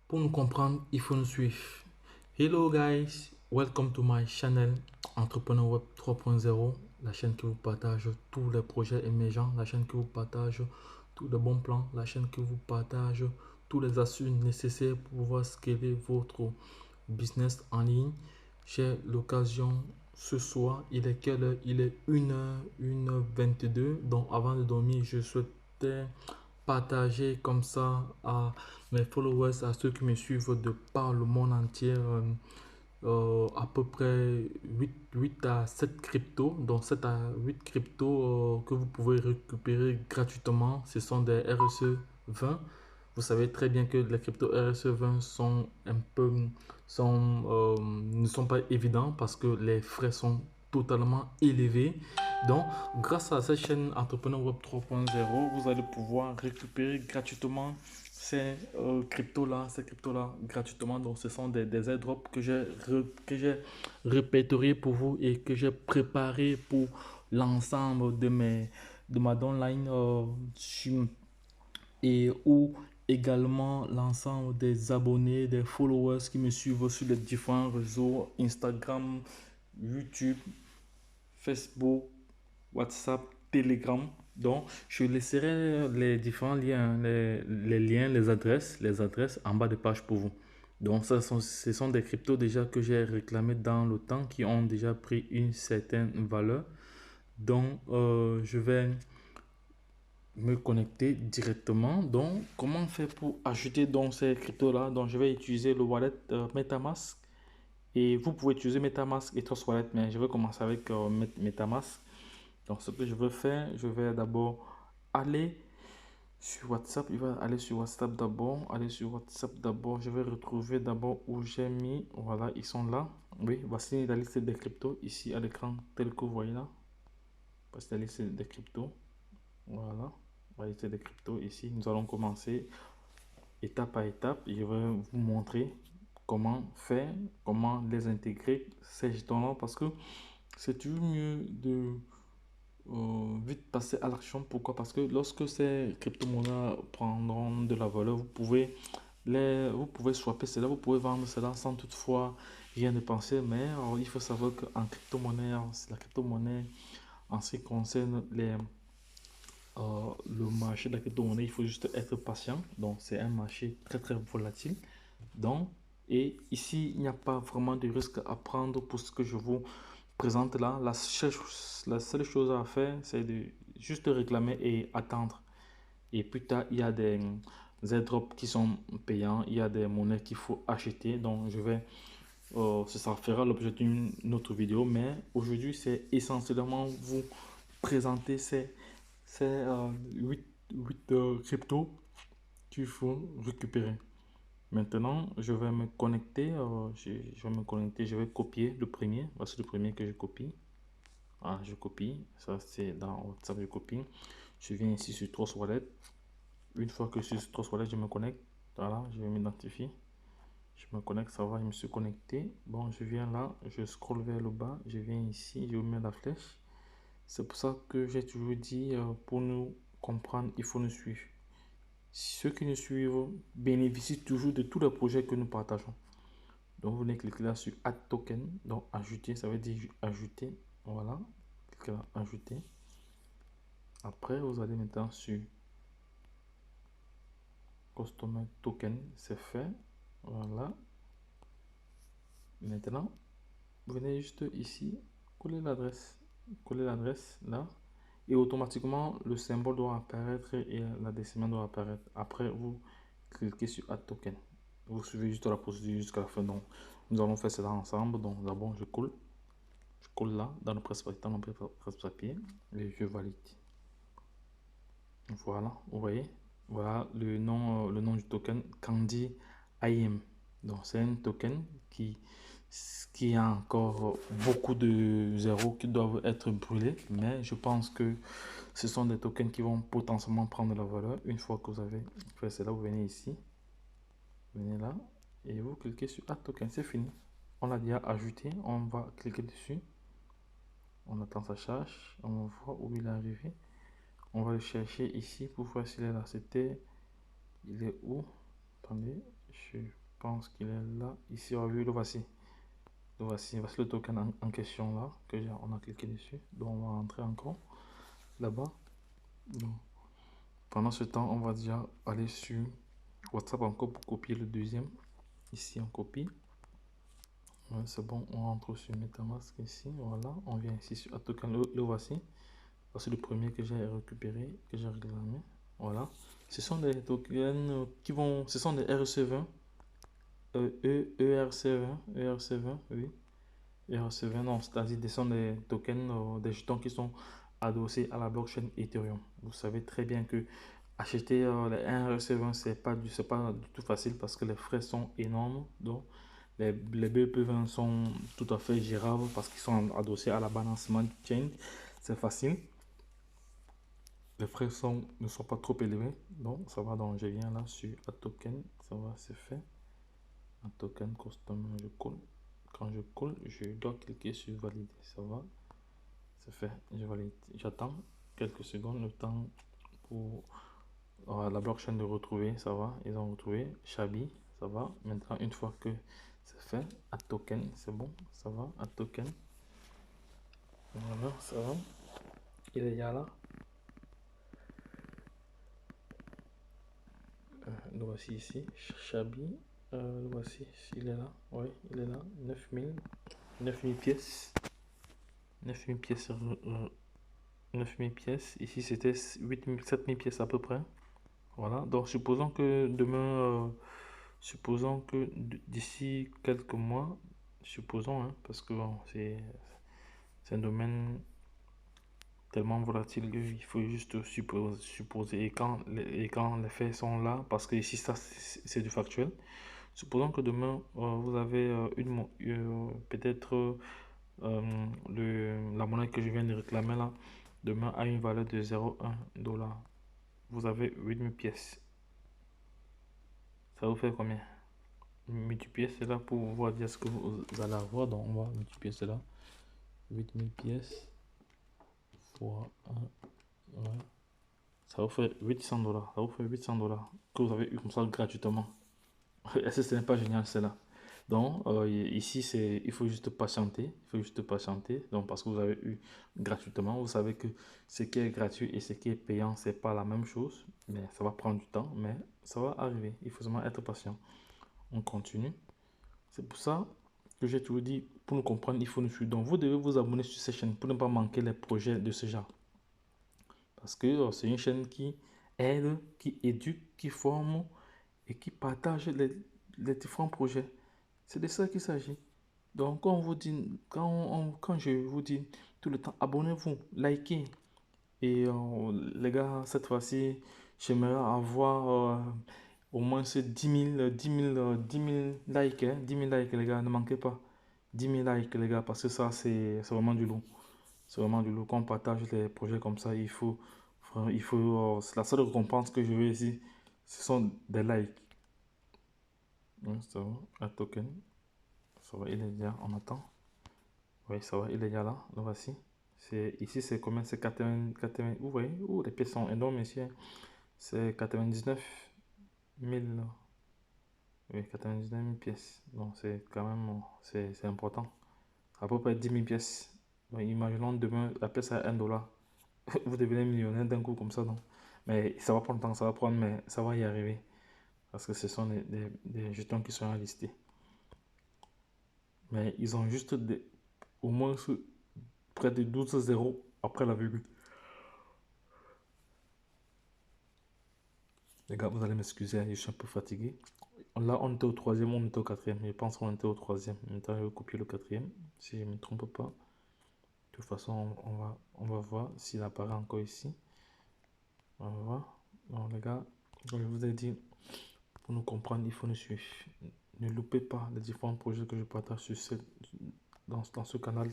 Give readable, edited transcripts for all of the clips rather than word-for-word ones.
Pour nous comprendre, il faut nous suivre. Hello guys, welcome to my channel Entrepreneur Web 3.0, la chaîne qui vous partage tous les projets émergents, la chaîne qui vous partage tous les bons plans, la chaîne qui vous partage tous les astuces nécessaires pour pouvoir scaler votre business en ligne. J'ai l'occasion ce soir, il est quelle heure? Il est 1h22. Donc avant de dormir, je souhaitais partager comme ça à mes followers, à ceux qui me suivent de par le monde entier, à peu près 8 à 7 cryptos. Donc 7 à 8 cryptos que vous pouvez récupérer gratuitement. Ce sont des RSE 20. Vous savez très bien que les cryptos RSE 20 sont un peu, ne sont pas évidents parce que les frais sont totalement élevés. Donc, grâce à cette chaîne Entrepreneur Web 3.0, vous allez pouvoir récupérer gratuitement ces cryptos-là gratuitement. Donc, ce sont des airdrops que j'ai répertoriés pour vous et que j'ai préparé pour l'ensemble de ma downline et ou également l'ensemble des abonnés, des followers qui me suivent sur les différents réseaux Instagram, YouTube, Facebook, WhatsApp, Telegram. Donc, je laisserai les différents liens, les liens, les adresses en bas de page pour vous. Donc, ce sont des cryptos déjà que j'ai réclamés dans le temps qui ont déjà pris une certaine valeur. Donc, je vais me connecter directement. Donc, comment faire pour ajouter donc ces cryptos-là? Donc, je vais utiliser le wallet MetaMask. Et vous pouvez utiliser MetaMask et Trust Wallet, mais je vais commencer avec MetaMask. Donc, ce que je veux faire, je vais d'abord aller sur WhatsApp. Il va aller sur WhatsApp d'abord. Aller sur WhatsApp d'abord. Je vais retrouver d'abord où j'ai mis. Voilà, ils sont là. Oui, voici la liste des cryptos ici à l'écran, tel que vous voyez là. Voici la liste des cryptos. Voilà, la liste des cryptos ici. Nous allons commencer étape par étape. Je vais vous montrer comment faire, comment les intégrer, ces jetons-là, parce que c'est toujours mieux de vite passer à l'action. Pourquoi? Parce que lorsque ces crypto-monnaies prendront de la valeur, vous pouvez swapper cela, vous pouvez vendre cela sans toutefois rien dépenser. Mais il faut savoir qu'en crypto-monnaie, la crypto-monnaie, en ce qui concerne le marché de la crypto-monnaie, il faut juste être patient. Donc, c'est un marché très, très volatile. Donc, et ici, il n'y a pas vraiment de risque à prendre pour ce que je vous présente là. La seule chose à faire, c'est de juste réclamer et attendre. Et plus tard, il y a des airdrops qui sont payants. Il y a des monnaies qu'il faut acheter. Donc, ça fera l'objet d'une autre vidéo. Mais aujourd'hui, c'est essentiellement vous présenter ces 8 cryptos qu'il faut récupérer. Maintenant, je vais me connecter. Je vais me connecter. Je vais copier le premier. Voici le premier que je copie. Ah, je copie. Ça, c'est dans WhatsApp, je copie. Je viens ici sur Trust Wallet. Une fois que je suis sur Trust Wallet, je me connecte. Voilà, je vais m'identifier. Je me connecte, ça va, je me suis connecté. Bon, je viens là, je scrolle vers le bas. Je viens ici, je mets la flèche. C'est pour ça que j'ai toujours dit, pour nous comprendre, il faut nous suivre. Ceux qui nous suivent bénéficient toujours de tous les projets que nous partageons. Donc, vous venez cliquer là sur Add Token. Donc, ajouter, ça veut dire ajouter. Voilà. Cliquez là, ajouter. Après, vous allez maintenant sur Customer Token. C'est fait. Voilà. Maintenant, vous venez juste ici, coller l'adresse. Coller l'adresse là. Et automatiquement, le symbole doit apparaître et la décimale doit apparaître. Après, vous cliquez sur Add Token. Vous suivez juste la procédure jusqu'à la fin. Donc, nous allons faire cela ensemble. Donc, d'abord, je colle. Je colle là, dans le presse-papier. Et je valide. Voilà, vous voyez. Voilà le nom du token, Candy IM. Donc, c'est un token qui a encore beaucoup de zéros qui doivent être brûlés. Mais je pense que ce sont des tokens qui vont potentiellement prendre la valeur. Une fois que vous avez fait cela, vous venez ici. Vous venez là et vous cliquez sur Add Token. C'est fini. On l'a déjà ajouté. On va cliquer dessus. On attend sa charge. On va voir où il est arrivé. On va le chercher ici pour voir s'il est là. Il est où? Attendez, je pense qu'il est là. Ici, on a vu, le voici. Voici le token en question là, on a cliqué dessus. Donc on va entrer encore là-bas. Pendant ce temps, on va déjà aller sur WhatsApp encore pour copier le deuxième. Ici, on copie. Ouais, c'est bon, on rentre sur MetaMask ici. Voilà, on vient ici sur token, le voici. C'est le premier que j'ai récupéré, que j'ai réclamé. Voilà. Ce sont des tokens qui vont. Ce sont des RC20. ERC20. ERC20, oui. ERC20, non, c'est-à-dire ce sont des tokens, des jetons qui sont adossés à la blockchain Ethereum. Vous savez très bien que acheter les ERC20, c'est pas du tout facile parce que les frais sont énormes. Donc, les BEP20 sont tout à fait gérables parce qu'ils sont adossés à la Binance Smart Chain. C'est facile. Les frais ne sont pas trop élevés, donc ça va. Donc je viens là sur un token, ça va, c'est fait. Un token custom, je colle. Quand je colle, je dois cliquer sur valider, ça va, c'est fait. Je valide, j'attends quelques secondes, le temps pour la blockchain de retrouver, ça va. Ils ont retrouvé Shabi, ça va. Maintenant, une fois que c'est fait, un token, c'est bon, ça va, un token. Voilà, ça va. Il est là. Le voici ici, Shabi. Le voici, il est là. Oui, il est là. 9000 pièces. 9000 pièces. 9000 pièces. Ici, c'était 8000, 7000 pièces à peu près. Voilà. Donc, supposons que demain, supposons que d'ici quelques mois, supposons, hein, parce que bon, c'est un domaine tellement volatile qu'il faut juste supposer. Et quand les faits sont là, parce que ici, ça, c'est du factuel. Supposons que demain, vous avez peut-être la monnaie que je viens de réclamer là, demain a une valeur de 0,1 $. Vous avez 8000 pièces. Ça vous fait combien? Multiplier cela pour voir dire ce que vous allez avoir. Donc, on va multiplier cela. 8000 pièces fois 1. Ouais. Ça vous fait 800 $. Ça vous fait 800 $ que vous avez eu comme ça gratuitement. Est-ce que ce n'est pas génial cela? Donc, ici, il faut juste patienter. Il faut juste patienter. Donc, parce que vous avez eu gratuitement. Vous savez que ce qui est gratuit et ce qui est payant, c'est pas la même chose. Mais ça va prendre du temps. Mais ça va arriver. Il faut seulement être patient. On continue. C'est pour ça que j'ai toujours dit, pour nous comprendre, il faut nous suivre. Donc, vous devez vous abonner sur cette chaîne pour ne pas manquer les projets de ce genre. Parce que c'est une chaîne qui aide, qui éduque, qui forme et qui partage les différents projets. C'est de ça qu'il s'agit. Donc, quand, on vous dit, quand je vous dis tout le temps, abonnez-vous, likez. Et les gars, cette fois-ci, j'aimerais avoir au moins ces 10 000 likes. Hein, 10 000 likes, les gars, ne manquez pas. 10 000 likes, les gars, parce que ça, c'est vraiment du lourd. C'est vraiment du lourd. Quand on partage les projets comme ça, c'est la seule récompense que je veux ici. Ce sont des likes. Ça va, un token. Ça va, il est déjà, on attend. Oui, ça va, il est déjà là. Le voici. Ici, c'est combien? C'est 80. Vous voyez, les pièces sont énormes ici. Hein. C'est 99 000. Oui, 99 000 pièces. Donc, c'est quand même, c'est important. À peu près 10 000 pièces. Donc, imaginons demain, la pièce à 1 $. Vous devenez millionnaire d'un coup comme ça, non? Mais ça va prendre le temps, ça va prendre, mais ça va y arriver. Parce que ce sont des jetons qui sont listés. Mais ils ont juste au moins près de 12 zéros après la virgule. Les gars, vous allez m'excuser, je suis un peu fatigué. Là, on était au troisième, on était au quatrième. Je pense qu'on était au troisième. Maintenant, je vais copier le quatrième, si je ne me trompe pas. De toute façon, on va voir s'il apparaît encore ici. On va voir. Donc, les gars, comme je vous ai dit, pour nous comprendre, il faut nous suivre. Ne loupez pas les différents projets que je partage dans ce canal.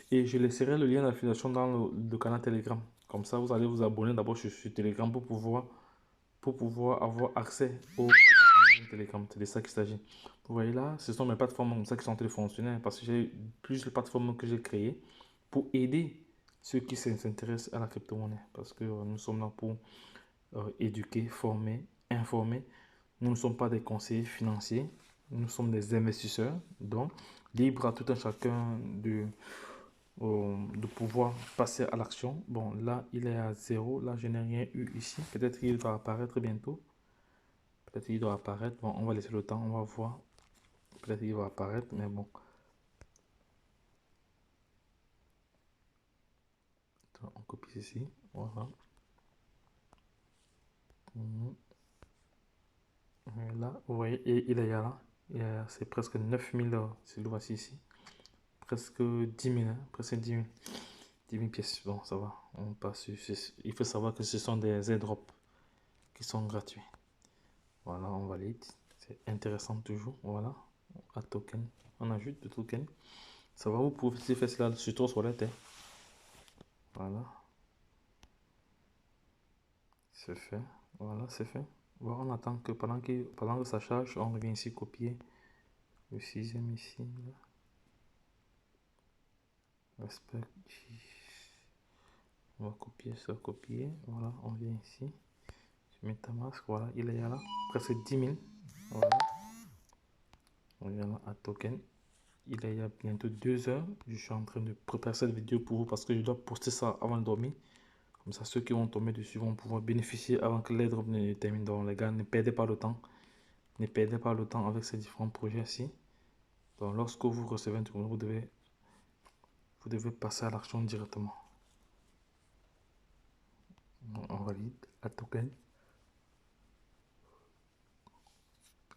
Et je laisserai le lien d'affiliation dans le canal Telegram. Comme ça, vous allez vous abonner d'abord sur Telegram pour pouvoir avoir accès au Telegram. C'est de ça qu'il s'agit. Vous voyez là, ce sont mes plateformes comme ça qui sont en train de fonctionner parce que j'ai plusieurs plateformes que j'ai créées pour aider ceux qui s'intéressent à la crypto-monnaie. Parce que nous sommes là pour éduquer, former, informer. Nous ne sommes pas des conseillers financiers, nous sommes des investisseurs. Donc, libre à tout un chacun de pouvoir passer à l'action. Bon, là, il est à 0. Là, je n'ai rien eu ici. Peut-être qu'il va apparaître bientôt. Peut-être qu'il doit apparaître. Bon, on va laisser le temps, on va voir. Peut-être qu'il va apparaître, mais bon. On copie ceci. Voilà. Là, vous voyez, il est là. C'est presque 9000, c'est le voici ici. Presque 10 000, hein, presque 10 000. 10 000 pièces. Bon, ça va. On passe. Il faut savoir que ce sont des airdrops qui sont gratuits. Voilà, on valide. C'est intéressant toujours. Voilà. À token. On ajoute le token. Ça va, vous pouvez faire cela sur votre wallet. Hein. Voilà. C'est fait. Voilà, c'est fait. Bon, on attend que pendant que ça charge, on revient ici copier le sixième ici. Là. Respect. On va copier ça, copier. Voilà, on vient ici. Je mets MetaMask, voilà, il est là. Presque 10 000. Voilà. On vient là à token. Il est il y a bientôt 2 heures. Je suis en train de préparer cette vidéo pour vous parce que je dois poster ça avant de dormir. Comme ça, ceux qui vont tomber dessus vont pouvoir bénéficier avant que l'airdrop ne termine. Donc, les gars, ne perdez pas le temps. Ne perdez pas le temps avec ces différents projets-ci. Donc, lorsque vous recevez un token, vous devez passer à l'action directement. On valide à token.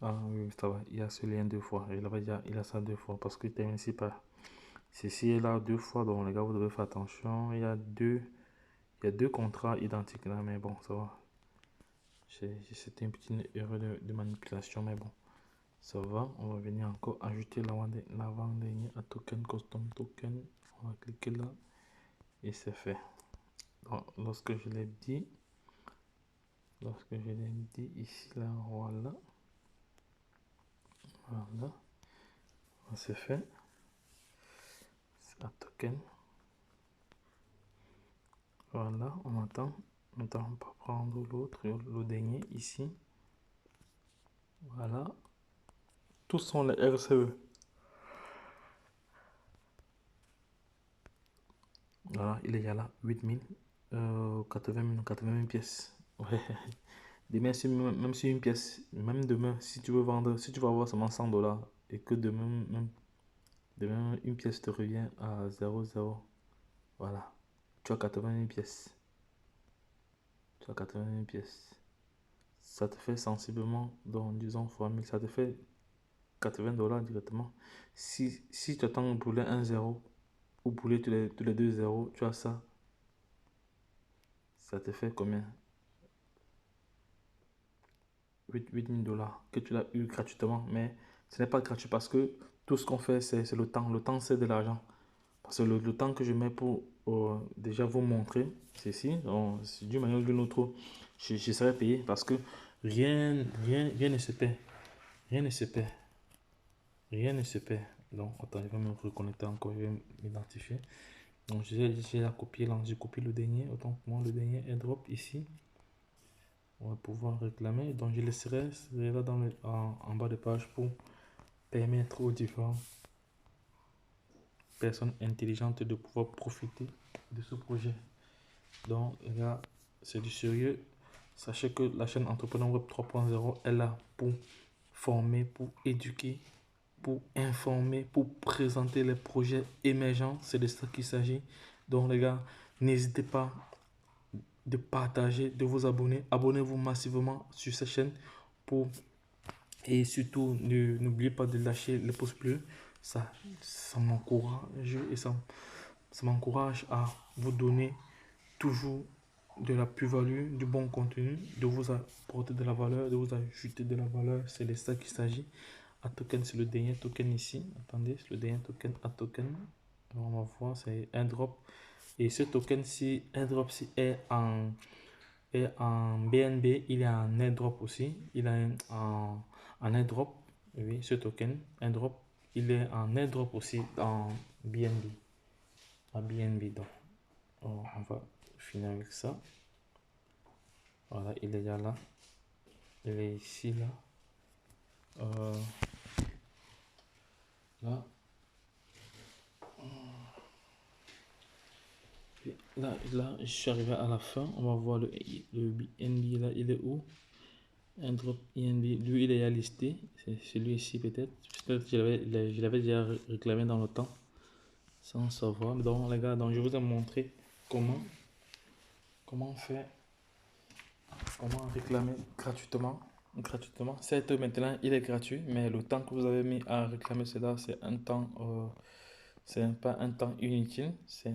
Ah oui, ça va. Il y a ce lien 2 fois. Il a ça 2 fois parce qu'il termine ici par ceci est là 2 fois. Donc, les gars, vous devez faire attention. Il y a deux contrats identiques là, mais bon, ça va. C'était une petite erreur de manipulation, mais bon, ça va. On va venir encore ajouter l'avant-dernier à token, custom token. On va cliquer là et c'est fait. Donc, lorsque je l'ai dit ici, là, voilà. Voilà, c'est fait. C'est un token. Voilà, on attend. Maintenant, on va prendre l'autre, le dernier ici. Voilà. Tous sont les RCE. Voilà, il est là, 8000, 80 000 pièces. Ouais. Demain, même si une pièce, même demain, si tu veux vendre, si tu vas avoir seulement 100 dollars et que demain, une pièce te revient à 0,0, voilà, tu as 80 000 pièces. Tu as 80 000 pièces. Ça te fait sensiblement, donc disons fois 1000, ça te fait 80 dollars directement. Si tu attends brûler un zéro ou brûler tous les 2 zéros, tu as ça. Ça te fait combien? 8 000 dollars que tu l'as eu gratuitement. Mais ce n'est pas gratuit parce que tout ce qu'on fait, c'est le temps. Le temps, c'est de l'argent. Parce que le temps que je mets pour déjà vous montrer ceci, d'une manière ou d'une autre, je serai payé parce que rien ne se perd. Rien ne se perd. Rien ne se perd. Donc, attends, je vais me reconnecter encore, je vais m'identifier. Donc, j'ai copié là, j'ai copié le dernier. Autant pour moi, le dernier airdrop ici. On va pouvoir réclamer. Donc, je laisserai là en bas de page pour permettre aux différentes personnes intelligentes de pouvoir profiter de ce projet. Donc, les gars, c'est du sérieux. Sachez que la chaîne Entrepreneur Web 3.0 est là pour former, pour éduquer, pour informer, pour présenter les projets émergents. C'est de ça qu'il s'agit. Donc, les gars, n'hésitez pas de partager, de vous abonner. Abonnez-vous massivement sur cette chaîne pour et surtout n'oubliez pas de lâcher le pouce bleu. Ça m'encourage et ça m'encourage à vous donner toujours de la plus-value, du bon contenu, de vous apporter de la valeur, de vous ajouter de la valeur. C'est de ça qu'il s'agit. À token, c'est le dernier token ici. Attendez, c'est le dernier token à token. Alors, on va voir, c'est un drop. Et ce token-ci, airdrop-ci est en BNB, il est en airdrop aussi. Il est en airdrop. Oui, ce token, airdrop, il est en airdrop aussi en BNB. En BNB, donc. On va finir avec ça. Voilà, il est déjà là. Il est ici, là. Euh, là, je suis arrivé à la fin. On va voir le BNB là, il est où? Un drop INB, lui il est déjà listé, c'est celui-ci peut-être. Peut-être que je l'avais déjà réclamé dans le temps, sans savoir. Donc les gars, donc je vous ai montré comment, faire, comment réclamer gratuitement. Certes maintenant il est gratuit, mais le temps que vous avez mis à réclamer cela, c'est un temps, c'est pas un temps inutile, c'est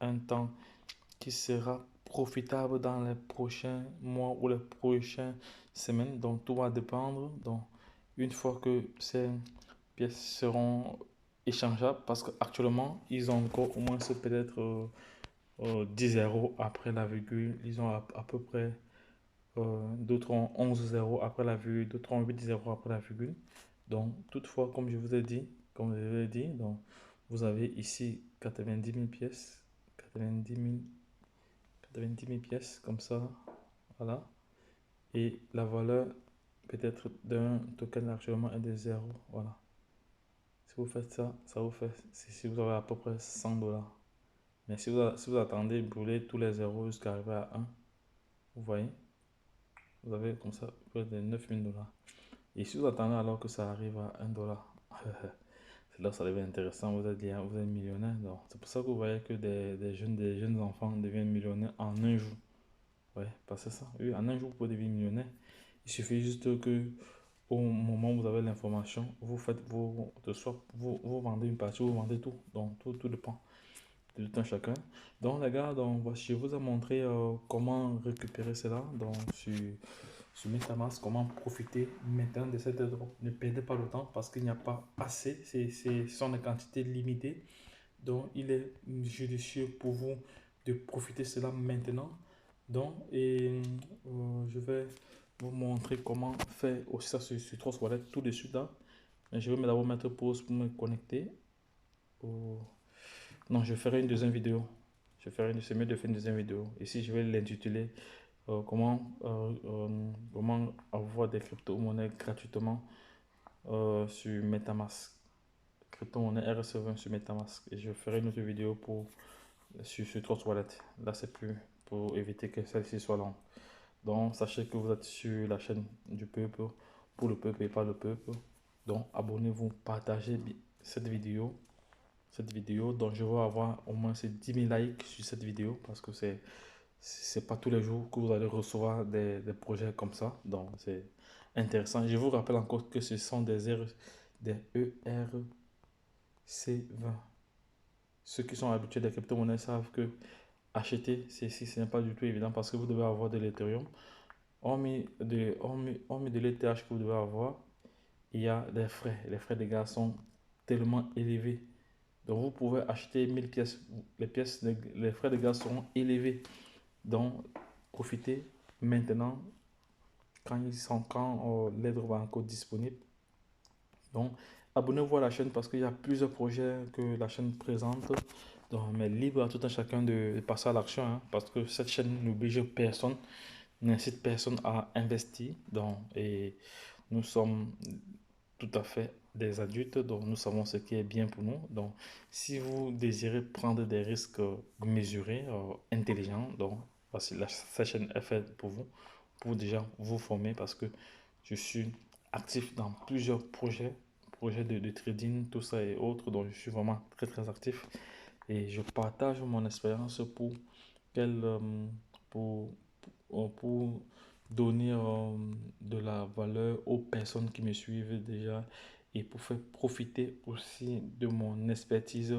un temps qui sera profitable dans les prochains mois ou les prochaines semaines. Donc tout va dépendre. Donc une fois que ces pièces seront échangeables, parce qu'actuellement ils ont encore au moins peut-être 10 zéros après la virgule, ils ont à peu près d'autres ont 11 zéros après la virgule, d'autres ont 8 zéros après la virgule. Donc toutefois, comme je vous ai dit, donc vous avez ici 90 000 pièces, 90 000 pièces comme ça, voilà. Et la valeur peut-être d'un token actuellement est de 0, voilà. Si vous faites ça, ça vous fait, si vous avez à peu près 100 dollars. Mais si vous attendez brûler tous les zéros jusqu'à arriver à 1, vous voyez, vous avez comme ça près de 9 000 dollars. Et si vous attendez alors que ça arrive à 1 dollar, c'est là que ça devient intéressant, vous êtes millionnaire. C'est pour ça que vous voyez que des jeunes enfants deviennent millionnaires en un jour. Ouais, parce que ça, oui, en un jour, vous pouvez devenir millionnaire. Il suffit juste que au moment où vous avez l'information, vous faites vous vendez une partie, vous vendez tout. Donc, tout dépend de tout un chacun. Donc, les gars, donc, voici, je vous ai montré comment récupérer cela donc, sur MetaMask, comment profiter maintenant de cette drop. Ne perdez pas le temps parce qu'il n'y a pas assez, ce sont des quantités limitées. Donc, il est judicieux pour vous de profiter de cela maintenant. Donc, je vais vous montrer comment faire aussi ça sur Trust Wallet tout de suite là. Mais je vais d'abord mettre pause pour me connecter. Non, je ferai une deuxième vidéo. C'est mieux de faire une deuxième vidéo. Ici, je vais l'intituler comment avoir des crypto-monnaies gratuitement sur MetaMask. Crypto-monnaie RS20 sur MetaMask. Et je ferai une autre vidéo sur Trust Wallet. Là, c'est plus pour éviter que celle-ci soit longue. Donc, sachez que vous êtes sur la chaîne du peuple, pour le peuple et pas le peuple. Donc, abonnez-vous, partagez cette vidéo. Donc, je vais avoir au moins 10 000 likes sur cette vidéo parce que c'est pas tous les jours que vous allez recevoir des projets comme ça. Donc, c'est intéressant. Je vous rappelle encore que ce sont des ERC20. Ceux qui sont habitués des crypto-monnaies savent que acheter, ce n'est pas du tout évident parce que vous devez avoir de l'Ethereum. Hormis de l'ETH que vous devez avoir, il y a des frais. Les frais de gaz sont tellement élevés. Donc vous pouvez acheter 1000 pièces. Les frais de gaz seront élevés. Donc profitez maintenant quand l'aide va encore disponible. Donc abonnez-vous à la chaîne parce qu'il y a plusieurs projets que la chaîne présente. Donc, mais libre à tout un chacun de passer à l'action hein, parce que cette chaîne n'oblige personne, n'incite personne à investir. Donc, et nous sommes tout à fait des adultes, donc nous savons ce qui est bien pour nous. Donc, si vous désirez prendre des risques mesurés, intelligents, donc voici cette chaîne est faite pour déjà vous former parce que je suis actif dans plusieurs projets de trading, tout ça et autres, donc je suis vraiment très très actif et je partage mon expérience qu'elle, pour, pour donner de la valeur aux personnes qui me suivent déjà et pour faire profiter aussi de mon expertise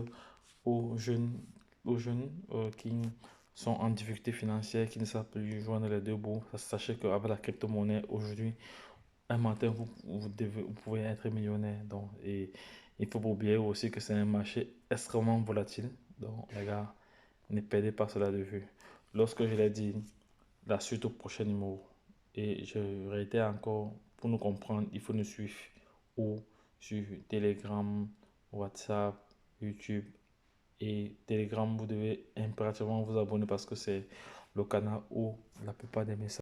aux jeunes, qui sont en difficulté financière, qui ne savent plus joindre les deux bouts. Sachez qu'avec la crypto-monnaie aujourd'hui, un matin, vous pouvez être millionnaire. Donc, et il faut pas oublier aussi que c'est un marché extrêmement volatile. Donc, les gars, ne perdez pas cela de vue. Lorsque je l'ai dit, la suite au prochain numéro. Et je réitère encore, pour nous comprendre, il faut nous suivre ou sur Telegram, WhatsApp, YouTube. Et Telegram, vous devez impérativement vous abonner parce que c'est le canal où la plupart des messages